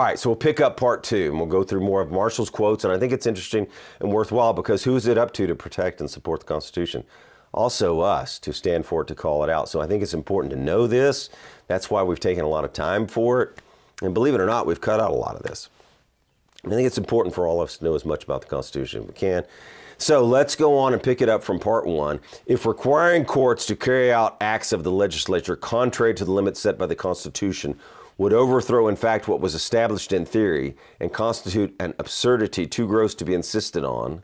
right, so we'll pick up part 2, and we'll go through more of Marshall's quotes, and I think it's interesting and worthwhile because who is it up to protect and support the Constitution? Also us, to stand for it, to call it out. So I think it's important to know this. That's why we've taken a lot of time for it. And believe it or not, we've cut out a lot of this. I think it's important for all of us to know as much about the Constitution as we can. So let's go on and pick it up from part 1. If requiring courts to carry out acts of the legislature contrary to the limits set by the Constitution would overthrow, in fact, what was established in theory and constitute an absurdity too gross to be insisted on,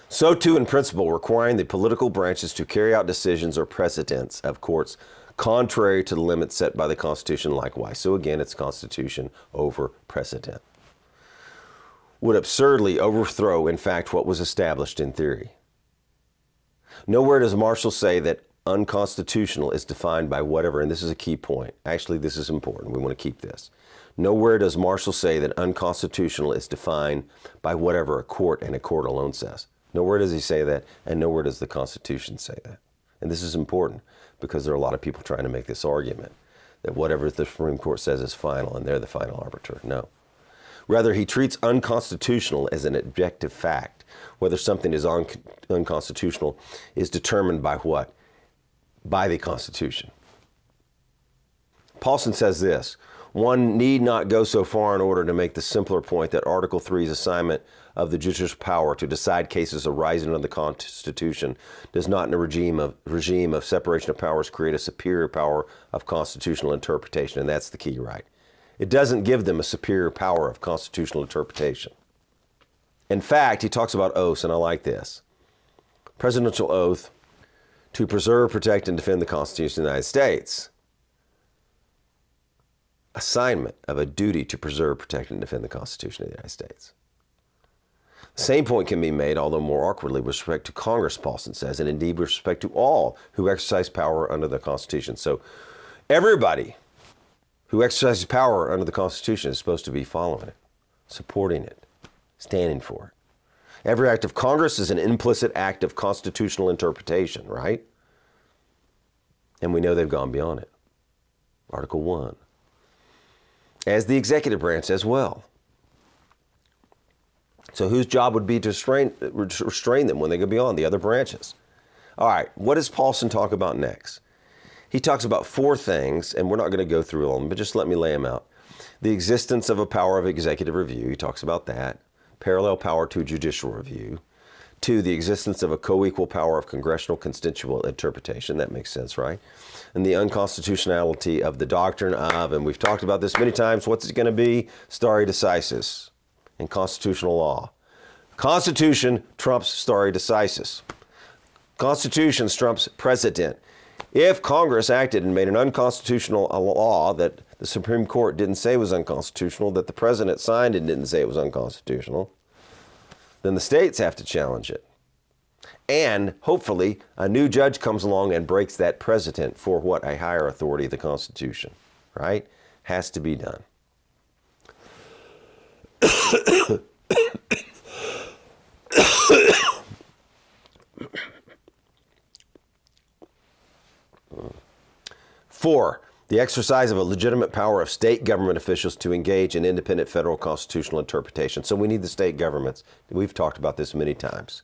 so too in principle requiring the political branches to carry out decisions or precedents of courts contrary to the limits set by the Constitution likewise. So again, it's Constitution over precedent. Would absurdly overthrow, in fact, what was established in theory. Nowhere does Marshall say that unconstitutional is defined by whatever, and this is a key point. Actually, this is important. We want to keep this. Nowhere does Marshall say that unconstitutional is defined by whatever a court and a court alone says. Nowhere does he say that, and nowhere does the Constitution say that. And this is important because there are a lot of people trying to make this argument that whatever the Supreme Court says is final and they're the final arbiter. No. Rather, he treats unconstitutional as an objective fact. Whether something is unconstitutional is determined by what? By the Constitution. Paulson says this: one need not go so far in order to make the simpler point that Article 3's assignment of the judicial power to decide cases arising under the Constitution does not in a regime of separation of powers create a superior power of constitutional interpretation. And that's the key, right? It doesn't give them a superior power of constitutional interpretation. In fact, he talks about oaths, and I like this. Presidential oath to preserve, protect, and defend the Constitution of the United States. Assignment of a duty to preserve, protect, and defend the Constitution of the United States. The same point can be made, although more awkwardly, with respect to Congress, Paulson says, and indeed with respect to all who exercise power under the Constitution. So everybody who exercises power under the Constitution is supposed to be following it, supporting it, standing for it. Every act of Congress is an implicit act of constitutional interpretation, right? And we know they've gone beyond it. Article 1. As the executive branch as well. So whose job would be to restrain them when they go beyond the other branches? All right, what does Paulson talk about next? He talks about 4 things, and we're not going to go through all of them, but just let me lay them out. The existence of a power of executive review, he talks about that. Parallel power to judicial review. 2, the existence of a co-equal power of congressional constitutional interpretation. That makes sense, right? And the unconstitutionality of the doctrine of, and we've talked about this many times, what's it going to be? Stare decisis in constitutional law. Constitution trumps stare decisis. Constitution trumps precedent. If Congress acted and made an unconstitutional law that the Supreme Court didn't say was unconstitutional, that the President signed and didn't say it was unconstitutional, then the states have to challenge it. And hopefully a new judge comes along and breaks that precedent for what a higher authority, the Constitution, right? Has to be done. Four, the exercise of a legitimate power of state government officials to engage in independent federal constitutional interpretation. So we need the state governments. We've talked about this many times.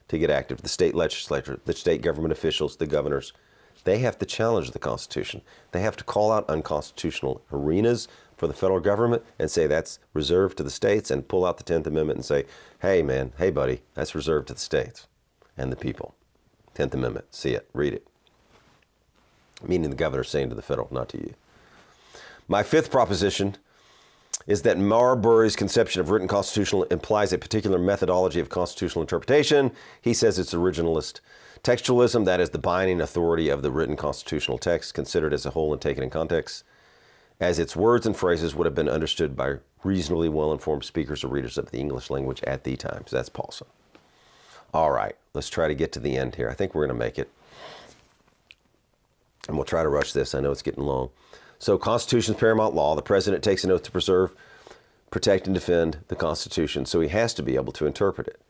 To get active, the state legislature, the state government officials, the governors, they have to challenge the Constitution. They have to call out unconstitutional arenas for the federal government and say that's reserved to the states, and pull out the 10th Amendment and say, hey man, hey buddy, that's reserved to the states and the people. 10th Amendment, see it, read it. Meaning the governor saying to the federal, not to you. My 5th proposition is that Marbury's conception of written constitutional implies a particular methodology of constitutional interpretation. He says it's originalist textualism, that is the binding authority of the written constitutional text considered as a whole and taken in context, as its words and phrases would have been understood by reasonably well-informed speakers or readers of the English language at the time. So that's Paulson. All right, let's try to get to the end here. I think we're going to make it. And we'll try to rush this. I know it's getting long. So Constitution's paramount law. The president takes an oath to preserve, protect, and defend the Constitution. So he has to be able to interpret it.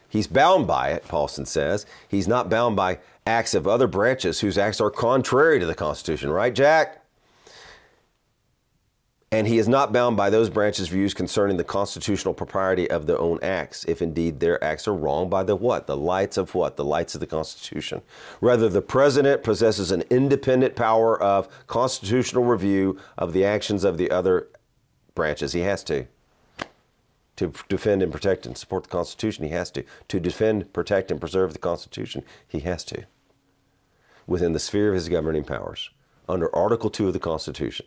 He's bound by it, Paulson says. He's not bound by acts of other branches whose acts are contrary to the Constitution. Right, Jack? And he is not bound by those branches' views concerning the constitutional propriety of their own acts, if indeed their acts are wrong by the what? The lights of what? The lights of the Constitution. Rather, the president possesses an independent power of constitutional review of the actions of the other branches. He has to. To defend and protect and support the Constitution, he has to. To defend, protect, and preserve the Constitution, he has to. Within the sphere of his governing powers, under Article 2 of the Constitution.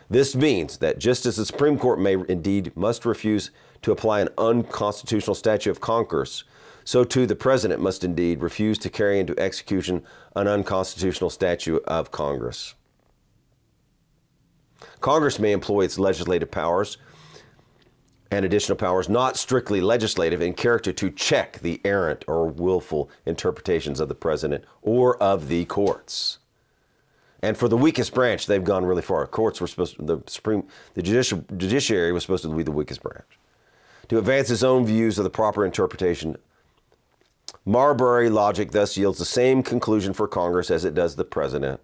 This means that just as the Supreme Court may indeed must refuse to apply an unconstitutional statute of Congress, so too the President must indeed refuse to carry into execution an unconstitutional statute of Congress. Congress may employ its legislative powers and additional powers not strictly legislative in character to check the errant or willful interpretations of the President or of the courts. And for the weakest branch, they've gone really far. Courts were supposed to, the judiciary was supposed to be the weakest branch. To advance its own views of the proper interpretation, Marbury logic thus yields the same conclusion for Congress as it does the President.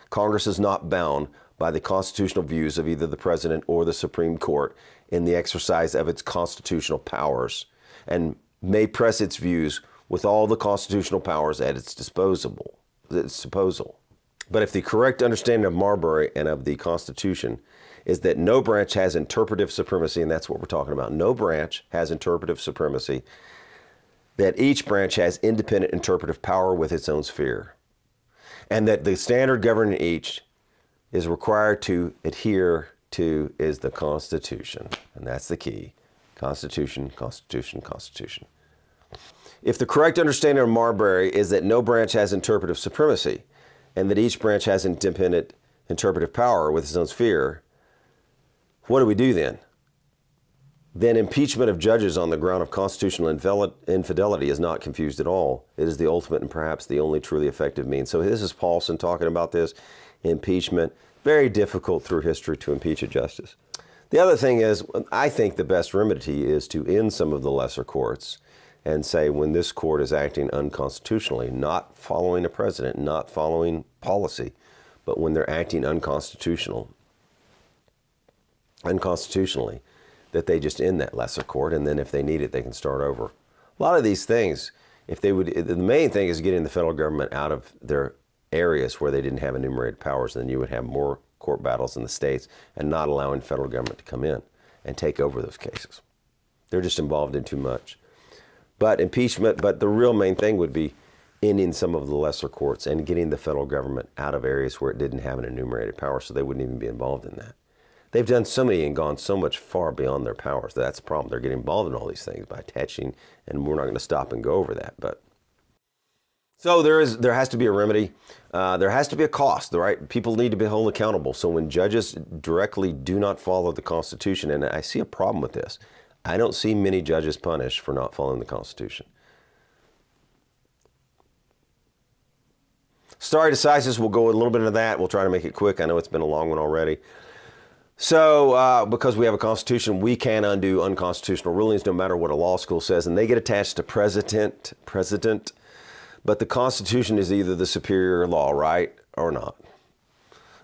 Congress is not bound by the constitutional views of either the President or the Supreme Court in the exercise of its constitutional powers, and may press its views with all the constitutional powers at its disposal. But if the correct understanding of Marbury and of the Constitution is that no branch has interpretive supremacy, and that's what we're talking about, no branch has interpretive supremacy, that each branch has independent interpretive power with its own sphere, and that the standard governing each is required to adhere to is the Constitution. And that's the key. Constitution, Constitution, Constitution. If the correct understanding of Marbury is that no branch has interpretive supremacy, and that each branch has independent interpretive power with its own sphere, what do we do then? Then impeachment of judges on the ground of constitutional infidelity is not confused at all. It is the ultimate and perhaps the only truly effective means. So this is Paulson talking about this. Impeachment, very difficult through history to impeach a justice. The other thing is, I think the best remedy is to end some of the lesser courts and say when this court is acting unconstitutionally, not following a president, not following policy, but when they're acting unconstitutionally, that they just end that lesser court, and then if they need it, they can start over. A lot of these things, if they would, the main thing is getting the federal government out of their areas where they didn't have enumerated powers, then you would have more court battles in the states and not allowing the federal government to come in and take over those cases. They're just involved in too much. But impeachment, but the real main thing would be ending some of the lesser courts and getting the federal government out of areas where it didn't have an enumerated power, so they wouldn't even be involved in that. They've done so many and gone so much far beyond their powers. That's the problem. They're getting involved in all these things by attaching, and we're not going to stop and go over that. But so there has to be a remedy. There has to be a cost, right? People need to be held accountable. So when judges directly do not follow the Constitution, and I see a problem with this, I don't see many judges punished for not following the Constitution. Stare decisis, we'll go a little bit into that. We'll try to make it quick. I know it's been a long one already. So because we have a Constitution, we can undo unconstitutional rulings no matter what a law school says, and they get attached to president. But the Constitution is either the superior law, right, or not.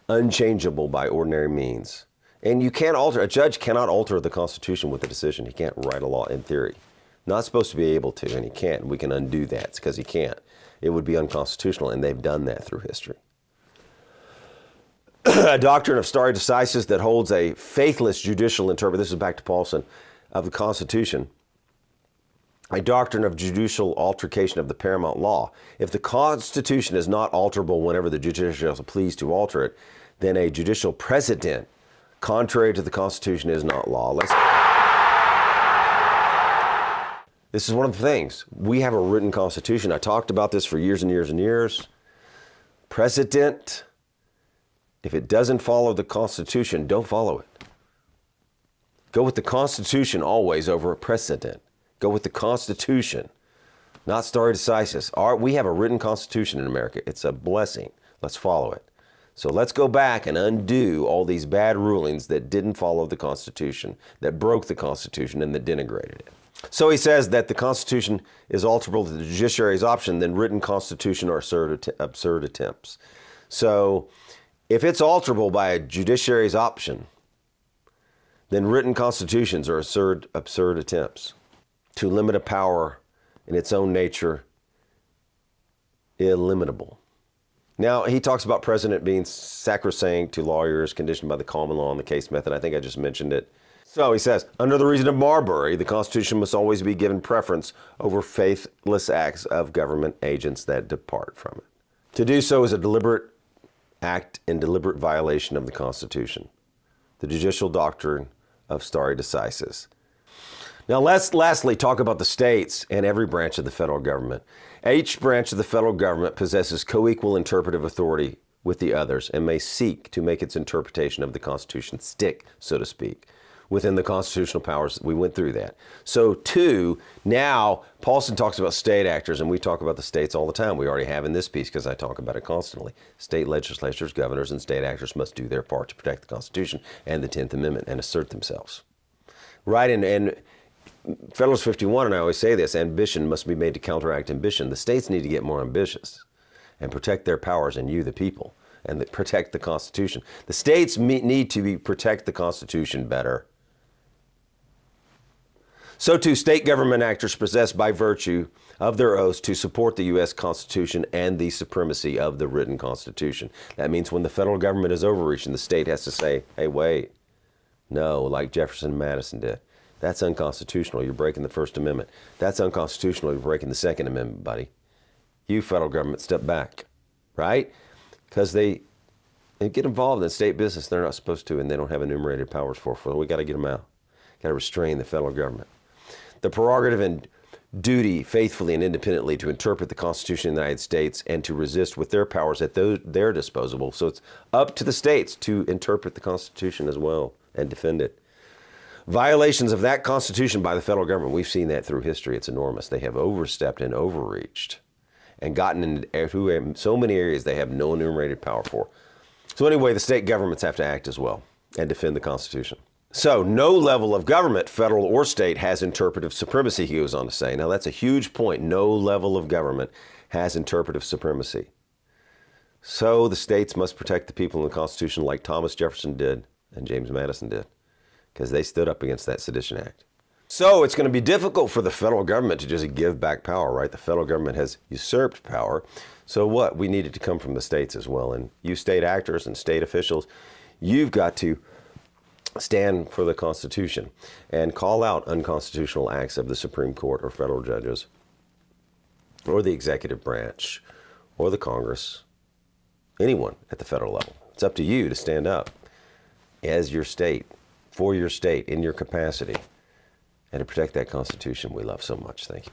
Unchangeable by ordinary means. And you can't alter, a judge cannot alter the Constitution with a decision. He can't write a law in theory. Not supposed to be able to, and he can't. We can undo that. It's because he can't. It would be unconstitutional, and they've done that through history. A doctrine of stare decisis that holds a faithless judicial interpretation, this is back to Paulson, of the Constitution. A doctrine of judicial altercation of the paramount law. If the Constitution is not alterable whenever the judiciary is pleased to alter it, then a judicial precedent contrary to the Constitution is not lawless. This is one of the things. We have a written Constitution. I talked about this for years and years and years. Precedent, if it doesn't follow the Constitution, don't follow it. Go with the Constitution always over a precedent. Go with the Constitution, not stare decisis. We have a written Constitution in America. It's a blessing. Let's follow it. So let's go back and undo all these bad rulings that didn't follow the Constitution, that broke the Constitution, and that denigrated it. So he says that the Constitution is alterable to the judiciary's option, then written Constitution are absurd attempts. So if it's alterable by a judiciary's option, then written constitutions are absurd attempts to limit a power in its own nature illimitable. Now, he talks about precedent being sacrosanct to lawyers, conditioned by the common law and the case method. I think I just mentioned it. So he says, under the reason of Marbury, the Constitution must always be given preference over faithless acts of government agents that depart from it. To do so is a deliberate act in deliberate violation of the Constitution, the judicial doctrine of stare decisis. Now let's lastly talk about the states and every branch of the federal government. Each branch of the federal government possesses co-equal interpretive authority with the others and may seek to make its interpretation of the Constitution stick, so to speak, within the constitutional powers. We went through that. So too, now Paulson talks about state actors, and we talk about the states all the time. We already have in this piece because I talk about it constantly. State legislatures, governors, and state actors must do their part to protect the Constitution and the 10th Amendment and assert themselves. Right, and Federalist 51, and I always say this, ambition must be made to counteract ambition. The states need to get more ambitious and protect their powers and you, the people, and protect the Constitution. The states need to protect the Constitution better. So too, state government actors possess by virtue of their oaths to support the U.S. Constitution and the supremacy of the written Constitution. That means when the federal government is overreaching, the state has to say, hey, wait, no, like Jefferson and Madison did. That's unconstitutional. You're breaking the First Amendment. That's unconstitutional. You're breaking the Second Amendment, buddy. You, federal government, step back, right? Because they get involved in state business they're not supposed to, and they don't have enumerated powers for. We got to get them out. Got to restrain the federal government. The prerogative and duty faithfully and independently to interpret the Constitution of the United States and to resist with their powers at their disposal. So it's up to the states to interpret the Constitution as well and defend it. Violations of that Constitution by the federal government, we've seen that through history. It's enormous. They have overstepped and overreached and gotten into so many areas they have no enumerated power for. So anyway, the state governments have to act as well and defend the Constitution. So no level of government, federal or state, has interpretive supremacy, he goes on to say. Now that's a huge point. No level of government has interpretive supremacy. So the states must protect the people in the Constitution like Thomas Jefferson did and James Madison did, because they stood up against that Sedition Act. So it's going to be difficult for the federal government to just give back power, right? The federal government has usurped power. So what? We need it to come from the states as well. And you state actors and state officials, you've got to stand for the Constitution and call out unconstitutional acts of the Supreme Court or federal judges or the executive branch or the Congress, anyone at the federal level. It's up to you to stand up as your state, for your state, in your capacity, and to protect that Constitution we love so much. Thank you.